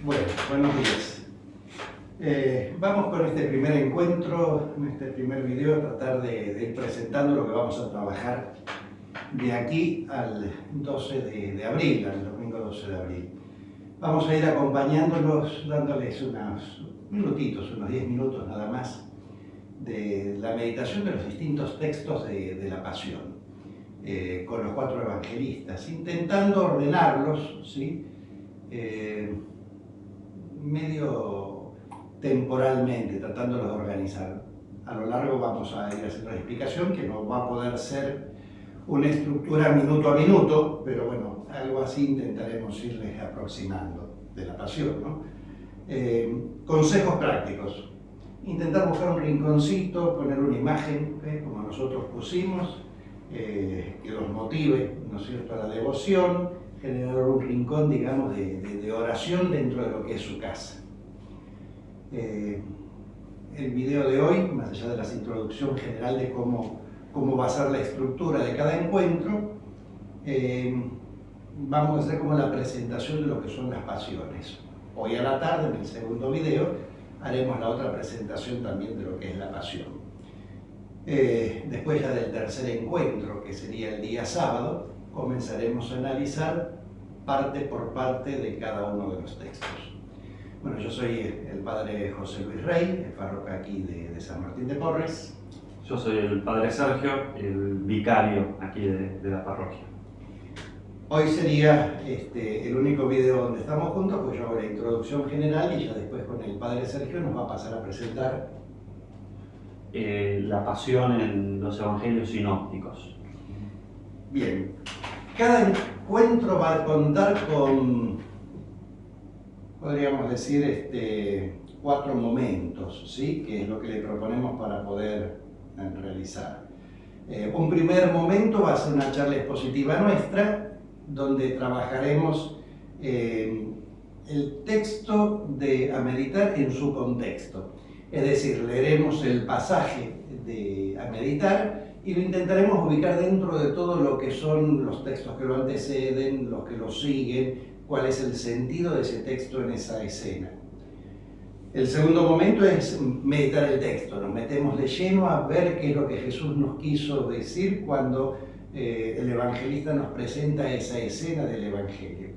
Bueno, buenos días. Vamos con este primer encuentro, en este primer video, a tratar de ir presentando lo que vamos a trabajar de aquí al 12 de abril, al domingo 12 de abril. Vamos a ir acompañándolos, dándoles unos minutitos, unos 10 minutos nada más, de la meditación de los distintos textos de la Pasión, con los 4 evangelistas, intentando ordenarlos, ¿sí? Medio temporalmente, tratándolos de organizar. A lo largo vamos a ir haciendo la explicación, que no va a poder ser una estructura minuto a minuto, pero bueno, algo así intentaremos irles aproximando de la Pasión, ¿no? Consejos prácticos. Intentar buscar un rinconcito, poner una imagen, como nosotros pusimos, que los motive, ¿no es cierto?, a la devoción, generar un rincón, digamos, de oración dentro de lo que es su casa. El video de hoy, más allá de la introducción general de cómo va a ser la estructura de cada encuentro, vamos a hacer como la presentación de lo que son las pasiones. Hoy a la tarde, en el segundo video, haremos la otra presentación también de lo que es la pasión. Después ya del tercer encuentro, que sería el día sábado, comenzaremos a analizar parte por parte de cada uno de los textos. Bueno, yo soy el padre José Luis Rey, el párroco aquí de San Martín de Porres. Yo soy el padre Sergio, el vicario aquí de la parroquia. Hoy sería el único video donde estamos juntos, pues yo hago la introducción general y ya después con el padre Sergio nos va a pasar a presentar la pasión en los evangelios sinópticos. Bien, cada encuentro va a contar con, podríamos decir, 4 momentos, ¿sí?, que es lo que le proponemos para poder realizar. Un primer momento va a ser una charla expositiva nuestra, donde trabajaremos el texto a meditar en su contexto. Es decir, leeremos el pasaje a meditar y lo intentaremos ubicar dentro de todo lo que son los textos que lo anteceden, los que lo siguen, cuál es el sentido de ese texto en esa escena. El segundo momento es meditar el texto, nos metemos de lleno a ver qué es lo que Jesús nos quiso decir cuando el evangelista nos presenta esa escena del evangelio.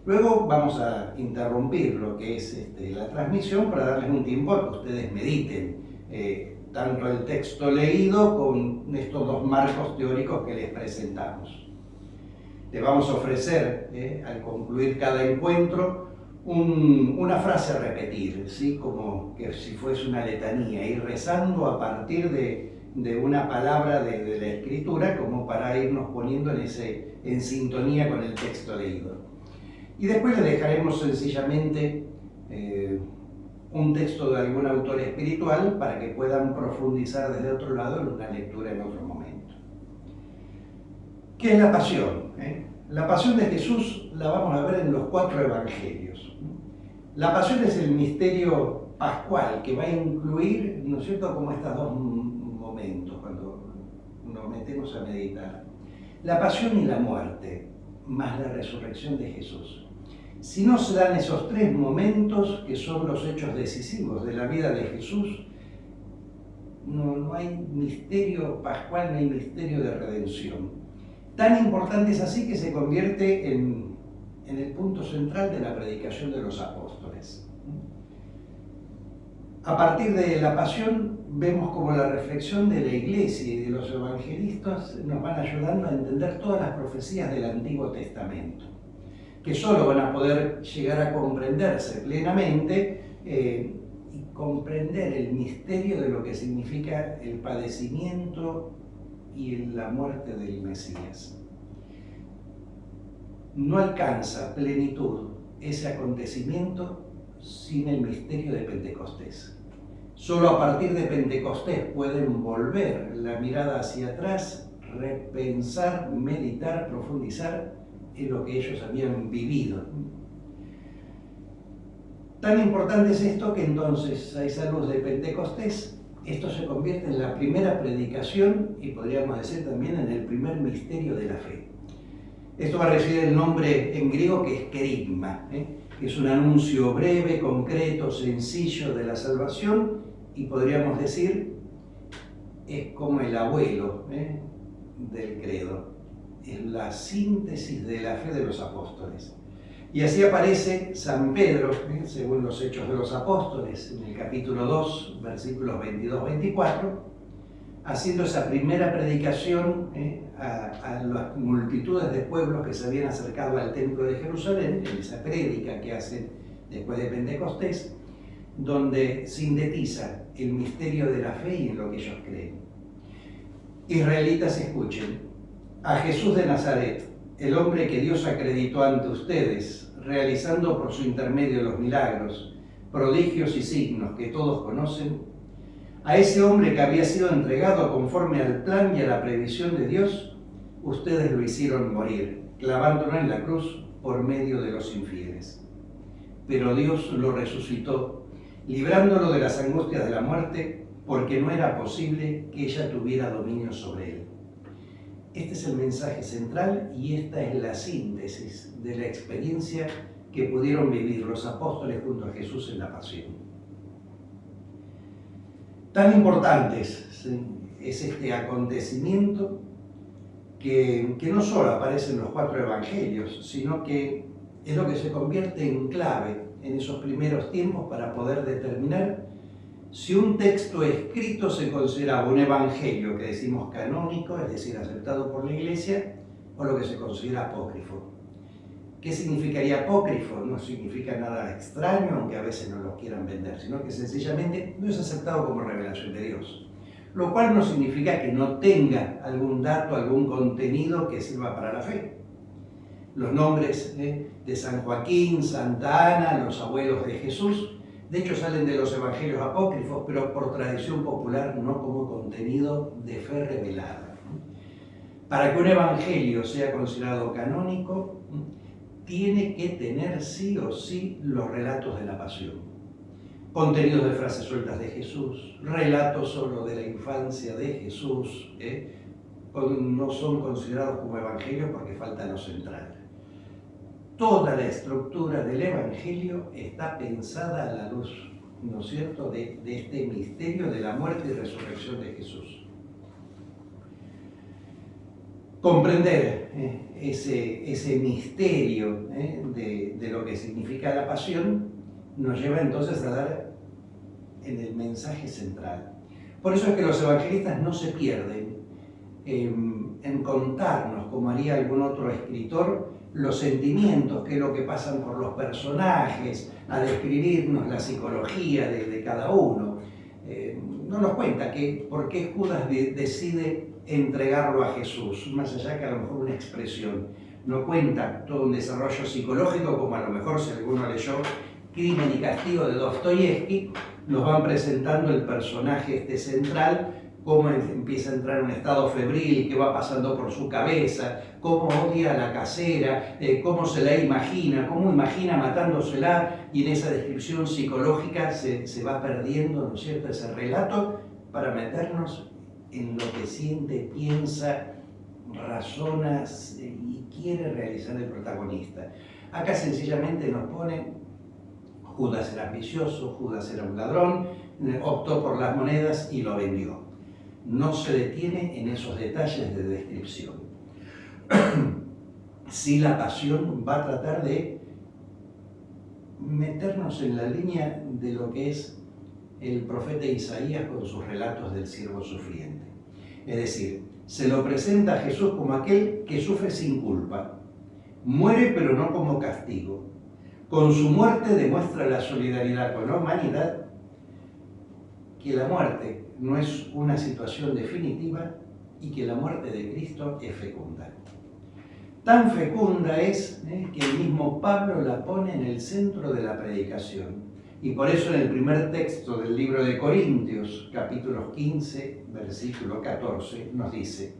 Luego vamos a interrumpir lo que es la transmisión para darles un tiempo a que ustedes mediten tanto el texto leído con estos 2 marcos teóricos que les presentamos. Le vamos a ofrecer, al concluir cada encuentro, una frase a repetir, ¿sí?, como que si fuese una letanía, ir rezando a partir de una palabra de la Escritura, como para irnos poniendo en sintonía con el texto leído. Y después le dejaremos sencillamente un texto de algún autor espiritual para que puedan profundizar desde otro lado en una lectura en otro momento. ¿Qué es la pasión? La pasión de Jesús la vamos a ver en los 4 evangelios. La pasión es el misterio pascual que va a incluir, ¿no es cierto?, como estos 2 momentos cuando nos metemos a meditar. La pasión y la muerte, más la resurrección de Jesús. Si no se dan esos 3 momentos, que son los hechos decisivos de la vida de Jesús, no hay misterio pascual, no hay misterio de redención. Tan importante es así que se convierte en el punto central de la predicación de los apóstoles. A partir de la pasión, vemos como la reflexión de la Iglesia y de los evangelistas nos van ayudando a entender todas las profecías del Antiguo Testamento, que solo van a poder llegar a comprenderse plenamente y comprender el misterio de lo que significa el padecimiento y la muerte del Mesías. No alcanza plenitud ese acontecimiento sin el misterio de Pentecostés. Solo a partir de Pentecostés pueden volver la mirada hacia atrás, repensar, meditar, profundizar en lo que ellos habían vivido. Tan importante es esto que entonces, a esa luz de Pentecostés, esto se convierte en la primera predicación y podríamos decir también en el primer misterio de la fe. Esto va a recibir el nombre en griego que es kerygma, que es un anuncio breve, concreto, sencillo de la salvación, y podríamos decir, es como el abuelo del credo, es la síntesis de la fe de los apóstoles. Y así aparece San Pedro, según los Hechos de los Apóstoles, en el capítulo 2, versículos 22-24, haciendo esa primera predicación a las multitudes de pueblos que se habían acercado al templo de Jerusalén, en esa prédica que hace después de Pentecostés, donde sintetiza el misterio de la fe y en lo que ellos creen. Israelitas, escuchen, a Jesús de Nazaret, el hombre que Dios acreditó ante ustedes, realizando por su intermedio los milagros, prodigios y signos que todos conocen, a ese hombre que había sido entregado conforme al plan y a la previsión de Dios, ustedes lo hicieron morir, clavándolo en la cruz por medio de los infieles. Pero Dios lo resucitó, librándolo de las angustias de la muerte, porque no era posible que ella tuviera dominio sobre él. Este es el mensaje central y esta es la síntesis de la experiencia que pudieron vivir los apóstoles junto a Jesús en la pasión. Tan importantes es este acontecimiento que no solo aparece en los 4 evangelios, sino que es lo que se convierte en clave en esos primeros tiempos para poder determinar si un texto escrito se consideraba un evangelio que decimos canónico, es decir, aceptado por la Iglesia, o lo que se considera apócrifo. ¿Qué significaría apócrifo? No significa nada extraño, aunque a veces no lo quieran vender, sino que sencillamente no es aceptado como revelación de Dios. Lo cual no significa que no tenga algún dato, algún contenido que sirva para la fe. Los nombres de San Joaquín, Santa Ana, los abuelos de Jesús, de hecho salen de los evangelios apócrifos, pero por tradición popular, no como contenido de fe revelada. Para que un evangelio sea considerado canónico, tiene que tener sí o sí los relatos de la pasión. Contenidos de frases sueltas de Jesús, relatos solo de la infancia de Jesús, no son considerados como evangelios porque falta lo central. Toda la estructura del evangelio está pensada a la luz, ¿no es cierto?, de este misterio de la muerte y resurrección de Jesús. Comprender ese misterio de lo que significa la pasión nos lleva entonces a dar en el mensaje central. Por eso es que los evangelistas no se pierden en contarnos, como haría algún otro escritor, los sentimientos, qué es lo que pasan por los personajes, a describirnos la psicología de cada uno. No nos cuenta por qué Judas decide entregarlo a Jesús, más allá que a lo mejor una expresión. No cuenta todo un desarrollo psicológico, como a lo mejor si alguno leyó Crimen y Castigo de Dostoyevsky, nos van presentando el personaje central, cómo empieza a entrar en un estado febril, qué va pasando por su cabeza, cómo odia a la casera, cómo se la imagina, cómo imagina matándosela, y en esa descripción psicológica se va perdiendo, ¿no es cierto?, ese relato para meternos en lo que siente, piensa, razona y quiere realizar el protagonista. Acá sencillamente nos pone: Judas era ambicioso, Judas era un ladrón, optó por las monedas y lo vendió. No se detiene en esos detalles de descripción. Sí, la pasión va a tratar de meternos en la línea de lo que es el profeta Isaías con sus relatos del siervo sufriente. Es decir, se lo presenta a Jesús como aquel que sufre sin culpa, muere pero no como castigo. Con su muerte demuestra la solidaridad con la humanidad, que la muerte no es una situación definitiva y que la muerte de Cristo es fecunda. Tan fecunda es que el mismo Pablo la pone en el centro de la predicación. Y por eso en el primer texto del libro de Corintios, capítulos 15, versículo 14, nos dice: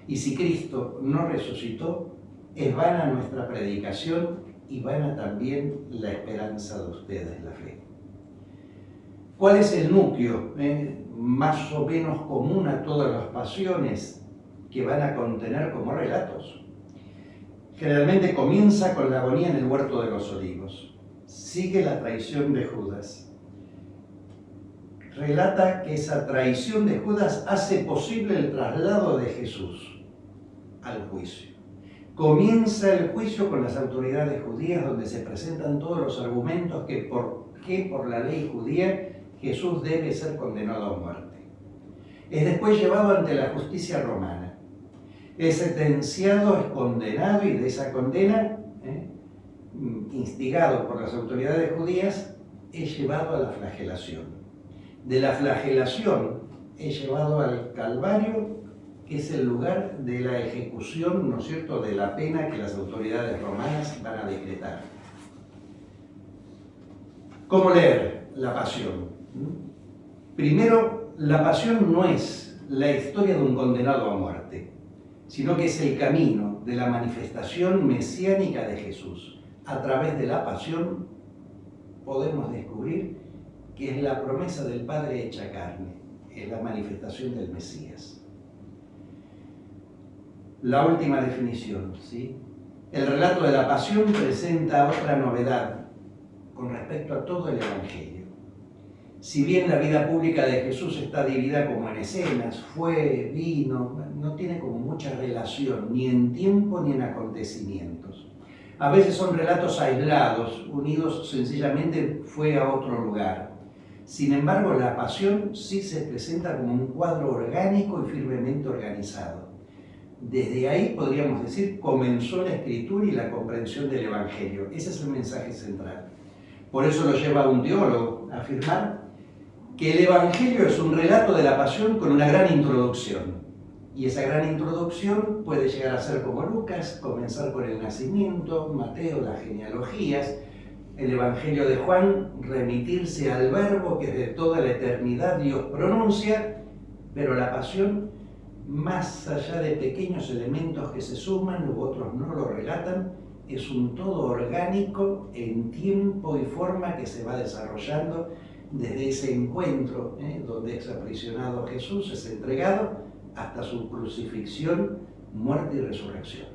y si Cristo no resucitó, es vana nuestra predicación y vana también la esperanza de ustedes, la fe. ¿Cuál es el núcleo más o menos común a todas las pasiones que van a contener como relatos? Generalmente comienza con la agonía en el huerto de los olivos. Sigue la traición de Judas. Relata que esa traición de Judas hace posible el traslado de Jesús al juicio. Comienza el juicio con las autoridades judías, donde se presentan todos los argumentos que por la ley judía Jesús debe ser condenado a muerte. Es después llevado ante la justicia romana. Es sentenciado, es condenado, y de esa condena, instigado por las autoridades judías, es llevado a la flagelación. De la flagelación es llevado al Calvario, que es el lugar de la ejecución, ¿no es cierto?, de la pena que las autoridades romanas van a decretar. ¿Cómo leer la pasión? Primero, la pasión no es la historia de un condenado a muerte, sino que es el camino de la manifestación mesiánica de Jesús. A través de la pasión podemos descubrir que es la promesa del Padre hecha carne, es la manifestación del Mesías. La última definición, ¿sí? El relato de la pasión presenta otra novedad con respecto a todo el Evangelio. Si bien la vida pública de Jesús está dividida como en escenas, fue, vino, no tiene como mucha relación, ni en tiempo ni en acontecimientos. A veces son relatos aislados, unidos sencillamente fue a otro lugar. Sin embargo, la pasión sí se presenta como un cuadro orgánico y firmemente organizado. Desde ahí, podríamos decir, comenzó la escritura y la comprensión del Evangelio. Ese es el mensaje central. Por eso lo lleva a un teólogo a afirmar que el Evangelio es un relato de la pasión con una gran introducción. Y esa gran introducción puede llegar a ser como Lucas, comenzar por el nacimiento, Mateo, las genealogías, el Evangelio de Juan, remitirse al verbo que desde toda la eternidad Dios pronuncia, pero la pasión, más allá de pequeños elementos que se suman u otros no lo relatan, es un todo orgánico en tiempo y forma que se va desarrollando desde ese encuentro, donde es aprisionado Jesús, es entregado, hasta su crucifixión, muerte y resurrección.